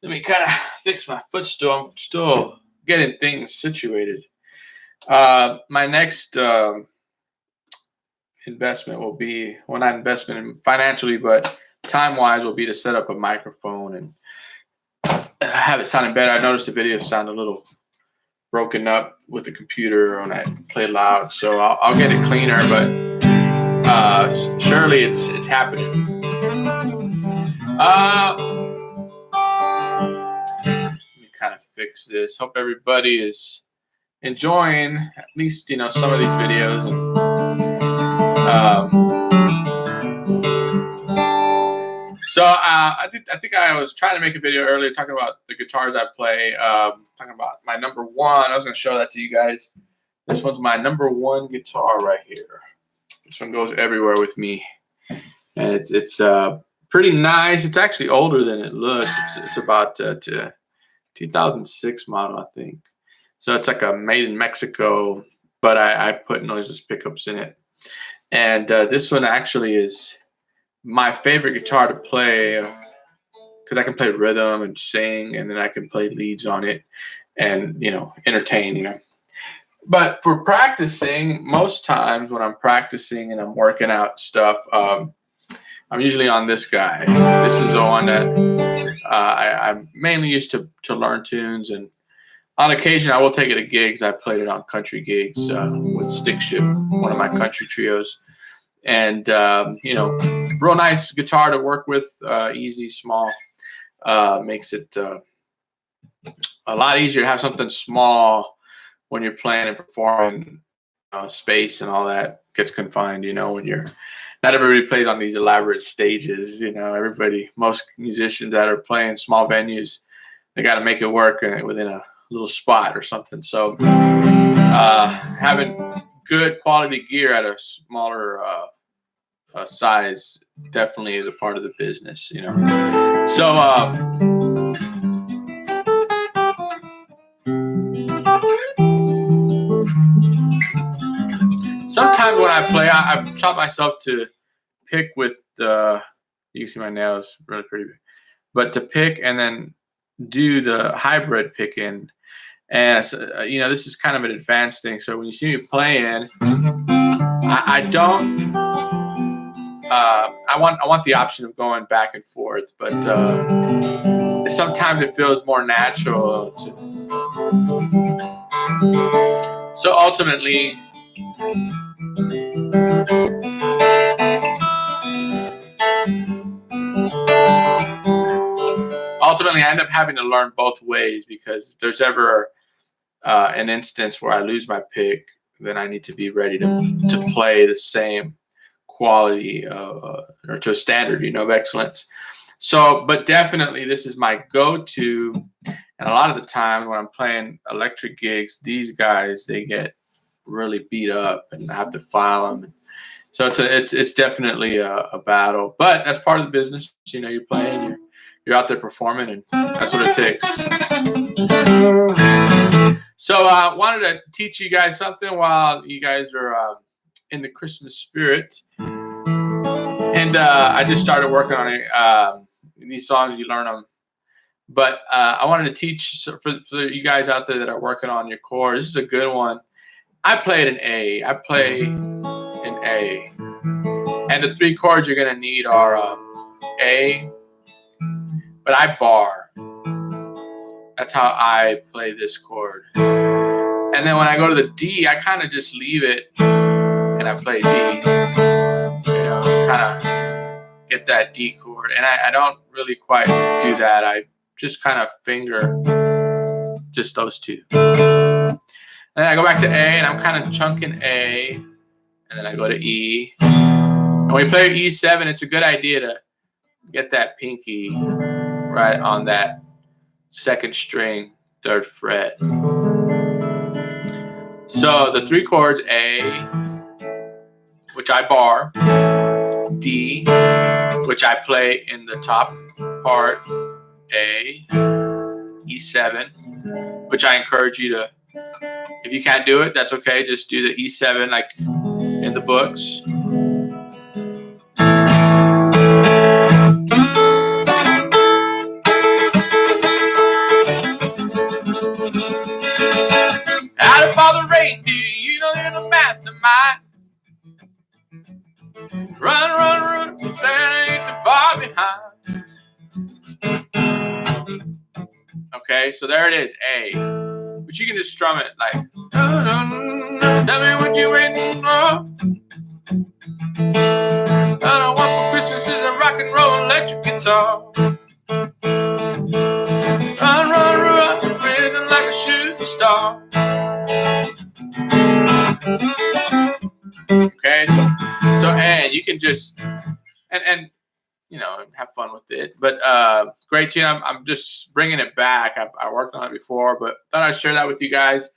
Let me kind of fix my footstool. I'm still getting things situated. My next investment will be, well, not investment financially, but time wise, will be to set up a microphone and have it sounding better. I noticed the video sound a little broken up with the computer when I play loud, so I'll get it cleaner. But surely it's happening. Let me kind of fix this. Hope everybody is enjoying at least some of these videos. So I think I was trying to make a video earlier talking about the guitars I play. Talking about my number one. I was going to show that to you guys. This one's my number one guitar right here. This one goes everywhere with me, and it's pretty nice. It's actually older than it looks. It's about 2006 model, I think. So it's like a made in Mexico, but I put noiseless pickups in it. And this one actually is my favorite guitar to play because I can play rhythm and sing, and then I can play leads on it and entertain. But for practicing, most times when I'm practicing and I'm working out stuff, I'm usually on this guy. This is the one that I'm mainly used to learn tunes, and on occasion I will take it to gigs. I played it on country gigs with Stick Shift, one of my country trios. And real nice guitar to work with, easy, small, makes it a lot easier to have something small when you're playing and performing. Space and all that gets confined, when you're not everybody plays on these elaborate stages. Most musicians that are playing small venues, they got to make it work within a little spot or something. So having good quality gear at a smaller size definitely is a part of the business, So sometimes when I play, I've taught myself to pick with the, you can see my nails really pretty big, but to pick and then do the hybrid picking. And this is kind of an advanced thing. So when you see me playing, I don't. I want the option of going back and forth, but sometimes it feels more natural. So ultimately, I end up having to learn both ways, because if there's ever an instance where I lose my pick, then I need to be ready to play the same quality or to a standard, of excellence. So, but definitely this is my go-to. And a lot of the time when I'm playing electric gigs, these guys, they get really beat up and I have to file them. So it's definitely a battle, but that's part of the business. You're playing, you're out there performing, and that's what it takes. So I wanted to teach you guys something while you guys are in the Christmas spirit. And I just started working on it. These songs, you learn them. But I wanted to teach for you guys out there that are working on your chords. This is a good one. I played an A. I play an A. And the three chords you're going to need are A, but I bar. That's how I play this chord. And then when I go to the D, I kind of just leave it and I play D. Kind of get that D chord. And I don't really quite do that. I just kind of finger just those two. And then I go back to A, and I'm kind of chunking A. And then I go to E. And when you play E7, it's a good idea to get that pinky right on that second string, third fret. So the three chords, A, which I bar, D, which I play in the top part, A, E7, which I encourage you to, if you can't do it, that's okay. Just do the E7 like in the books. the mastermind. Run, run, run, Santa ain't too far behind. Okay, so there it is, A. But you can just strum it like, tell me what you waiting for. All I want for Christmas is a rock and roll electric guitar. Run, run, run, blazing like a shooting star. Okay, so and you can just and you know, have fun with it. But great tune. I'm just bringing it back. I worked on it before, but thought I'd share that with you guys.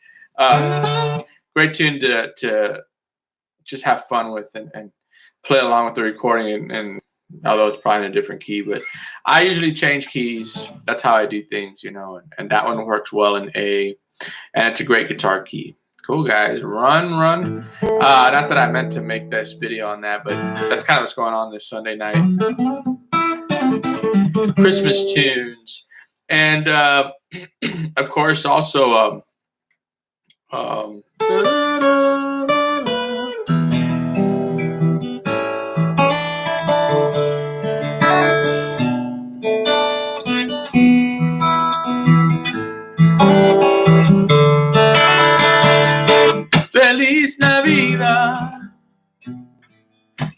Great tune to just have fun with and play along with the recording. And although it's probably in a different key, but I usually change keys. That's how I do things, you know. And that one works well in A, and it's a great guitar key. Cool, guys. Run, run. Not that I meant to make this video on that, but that's kind of what's going on this Sunday night. Christmas tunes. And, of course, also... Feliz Navidad,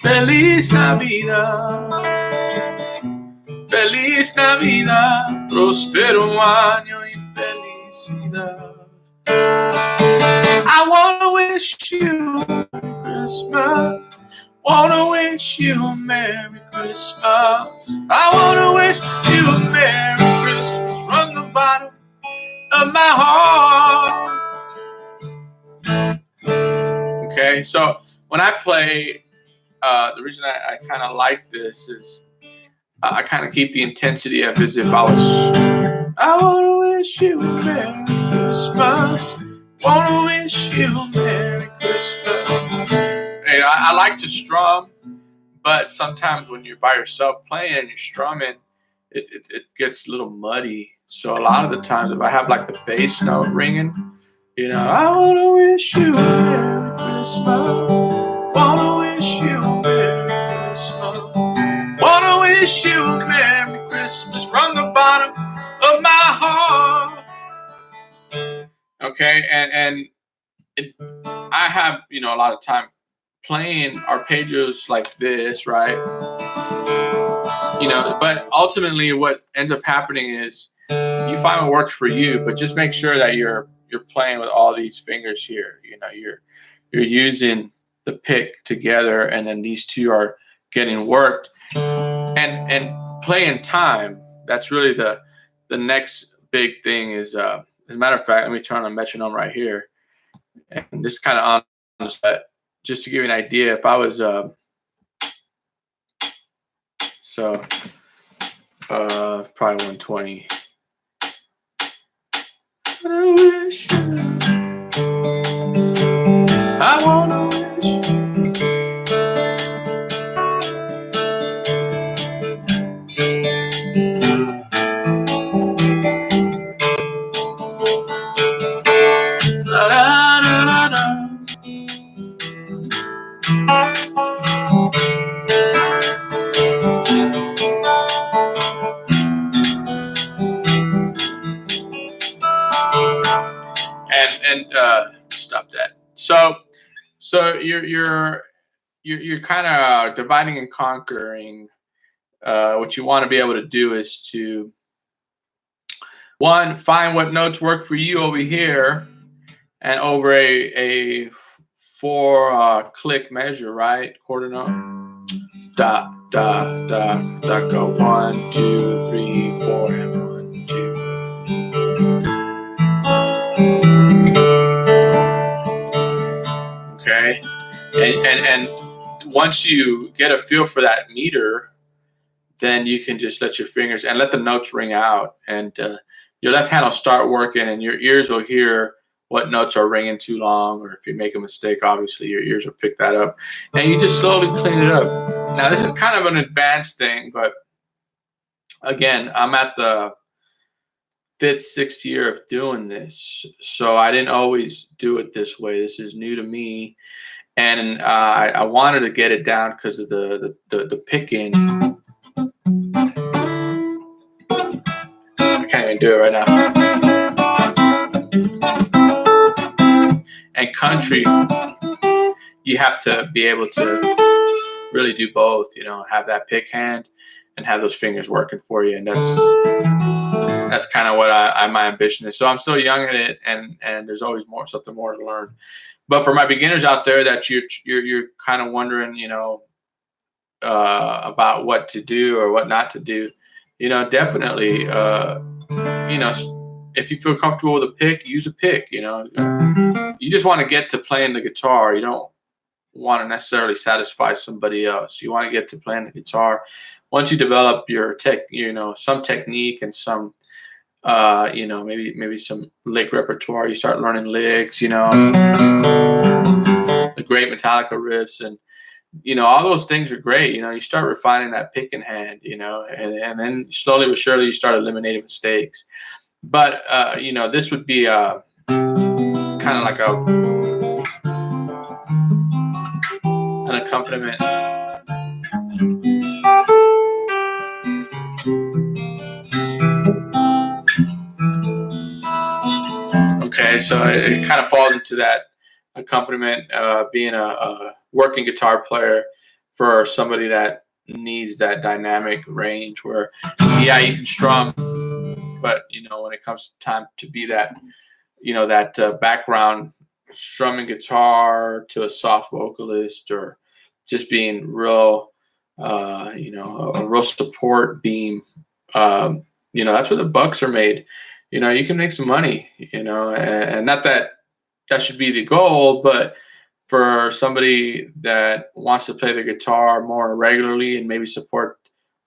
Feliz Navidad, Feliz Navidad, próspero año y felicidad. I wanna wish you a Christmas, wanna wish you a Merry Christmas. I wanna wish you a Merry Christmas from the bottom of my heart. Okay, so when I play, the reason I kind of like this is I kind of keep the intensity of as if I want to wish you a Merry Christmas, want to wish you a Merry Christmas. Hey, I like to strum, but sometimes when you're by yourself playing and you're strumming, it gets a little muddy. So a lot of the times if I have like the bass note ringing, you know, I want to wish you a Merry Christmas, want to wish you a Merry Christmas, want to wish you a Merry Christmas from the bottom of my heart. Okay, and I have, you know, a lot of time playing arpeggios like this, right? You know, but ultimately what ends up happening is you find what works for you, but just make sure that you're playing with all these fingers here. You know, you're using the pick together, and then these two are getting worked, and playing time. That's really the next big thing. Is as a matter of fact, let me turn on a metronome right here, and this kind of on just to give you an idea. If I was probably 120. I wish I wanna wish la, da, da, da, da. And stop that. So you're kind of dividing and conquering. What you want to be able to do is to, one, find what notes work for you over here, and over a 4-click measure, right? Quarter note. Da da da da. Go 1, 2, 3, 4, and 1, 2. Okay, and once you get a feel for that meter, then you can just let your fingers and let the notes ring out, and your left hand will start working, and your ears will hear what notes are ringing too long, or if you make a mistake, obviously your ears will pick that up, and you just slowly clean it up. Now this is kind of an advanced thing, but again, I'm at the fifth, sixth year of doing this, so I didn't always do it this way. This is new to me, and I wanted to get it down because of the picking. I can't even do it right now. And country, you have to be able to really do both. You know, have that pick hand and have those fingers working for you, and that's kind of what my ambition is. So I'm still young at it, and there's always something more to learn. But for my beginners out there that you're kind of wondering, you know, about what to do or what not to do, you know, definitely, you know, if you feel comfortable with a pick, use a pick. You know, you just want to get to playing the guitar. You don't want to necessarily satisfy somebody else. You want to get to playing the guitar. Once you develop your some technique and some, you know, maybe some lick repertoire, you start learning licks, you know, the great Metallica riffs, and you know, all those things are great. You know, you start refining that picking hand, you know, and then slowly but surely you start eliminating mistakes. But you know, this would be kind of like an accompaniment. Okay, so it kind of falls into that accompaniment, being a working guitar player for somebody that needs that dynamic range where, yeah, you can strum, but you know, when it comes time to be that, you know, that background strumming guitar to a soft vocalist, or just being real, you know, a real support beam. You know, that's where the bucks are made. You know, you can make some money, you know, and not that that should be the goal, but for somebody that wants to play the guitar more regularly and maybe support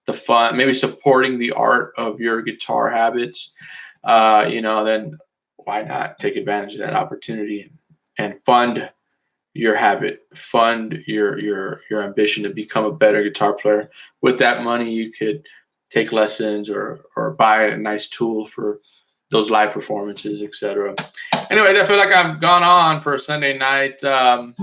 the fun, maybe supporting the art of your guitar habits, you know, then why not take advantage of that opportunity and fund your habit, fund your ambition to become a better guitar player. With that money, you could take lessons or buy a nice tool for those live performances, etc. Anyway, I feel like I've gone on for a Sunday night. Down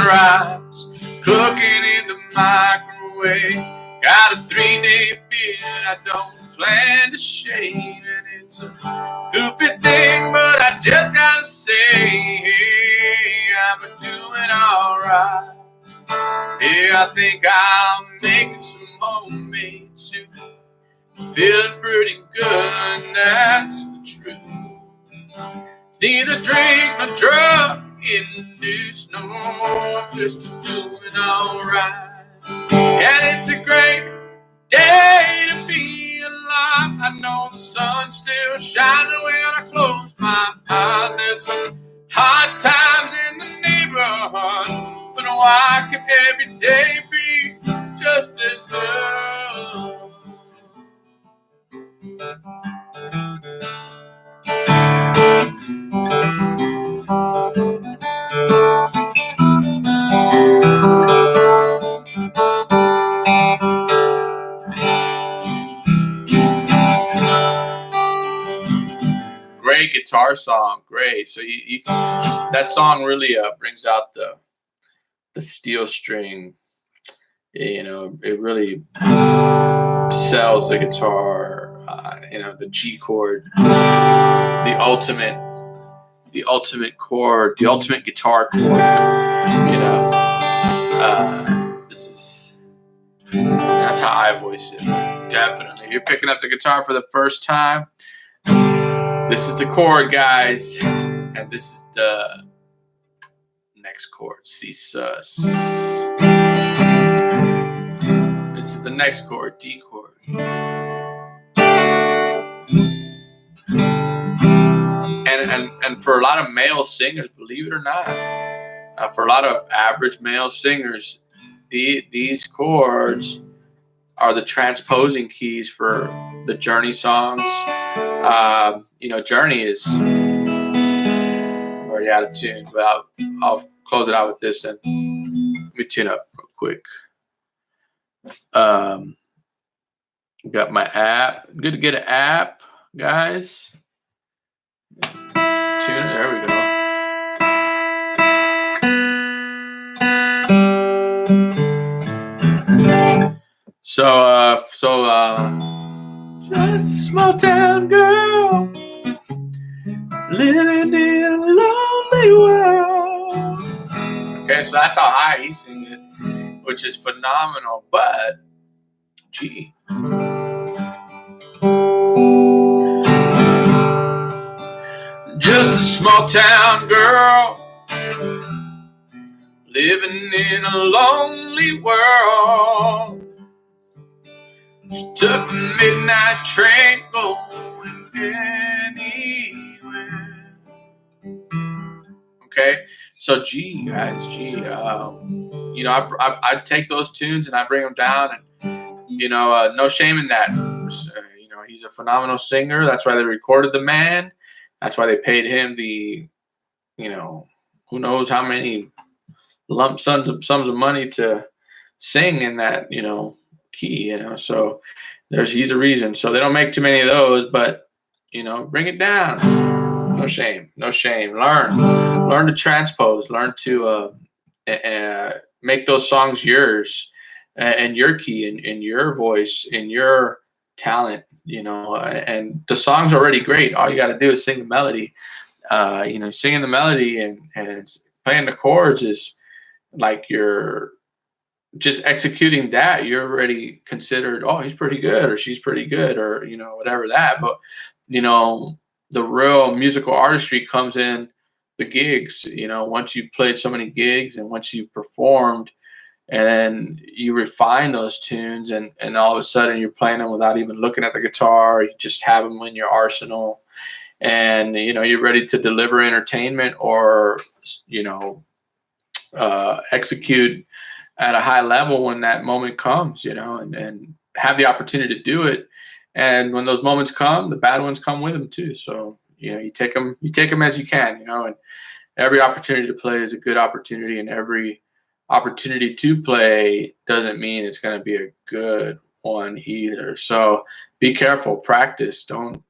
rice, cooking in the microwave. Got a 3-day beard I don't plan to shave, and it's a goofy thing, but I just gotta say, hey, I'm doing alright. Yeah, I think I'm making some homemade soup, feeling pretty good, and that's the truth. It's neither drink nor drug induced, no more, just doing alright. And it's a great day to be alive. I know the sun's still shining when I close my eyes. There's some hard times in the neighborhood, but why can every day be just as good? Great guitar song, great. So that song really brings out the steel string. You know, it really sells the guitar. You know, the G chord, the ultimate chord, the ultimate guitar chord. You know, that's how I voice it. Definitely, if you're picking up the guitar for the first time, this is the chord, guys, and this is the next chord, C sus. This is the next chord, D chord. And for a lot of male singers, believe it or not, for a lot of average male singers, these chords are the transposing keys for the Journey songs. Journey is already out of tune, but I'll close it out with this and let me tune up real quick. Got my app. Good to get an app, guys. Tune it. There we go. So, just a small town girl living in a lonely world. Okay, so that's how high he's singing it, which is phenomenal. But, gee. Just a small town girl living in a lonely world. She took the midnight train going anywhere. Okay, so G, guys, G. I take those tunes and I bring them down, and no shame in that. He's a phenomenal singer. That's why they recorded the man. That's why they paid him the, who knows how many lump sums of money to sing in that, key, so he's a reason. So they don't make too many of those, but bring it down. No shame. Learn to transpose, learn to make those songs yours and your key and your voice and your talent, and the song's already great. All you got to do is sing the melody. Singing the melody and playing the chords is like you're just executing that. You're already considered, oh, he's pretty good or she's pretty good or, whatever that. But, the real musical artistry comes in the gigs, once you've played so many gigs and once you've performed and then you refine those tunes and all of a sudden you're playing them without even looking at the guitar. You just have them in your arsenal and, you're ready to deliver entertainment or, execute at a high level when that moment comes, and have the opportunity to do it. And when those moments come, the bad ones come with them too. So, you take them as you can, and every opportunity to play is a good opportunity, and every opportunity to play doesn't mean it's going to be a good one either. So be careful, practice. Don't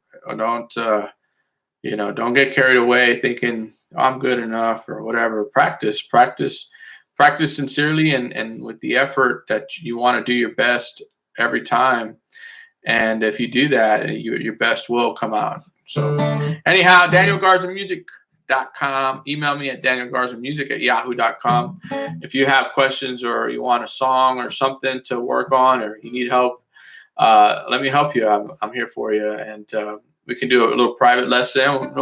get carried away thinking, oh, I'm good enough or whatever. Practice sincerely and with the effort that you want to do your best every time. And if you do that, your best will come out. So anyhow, DanielGarzaMusic.com. Email me at DanielGarzaMusic@yahoo.com. If you have questions or you want a song or something to work on or you need help, let me help you. I'm here for you. And we can do a little private lesson,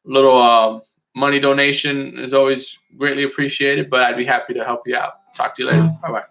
little money donation is always greatly appreciated, but I'd be happy to help you out. Talk to you later. Bye-bye.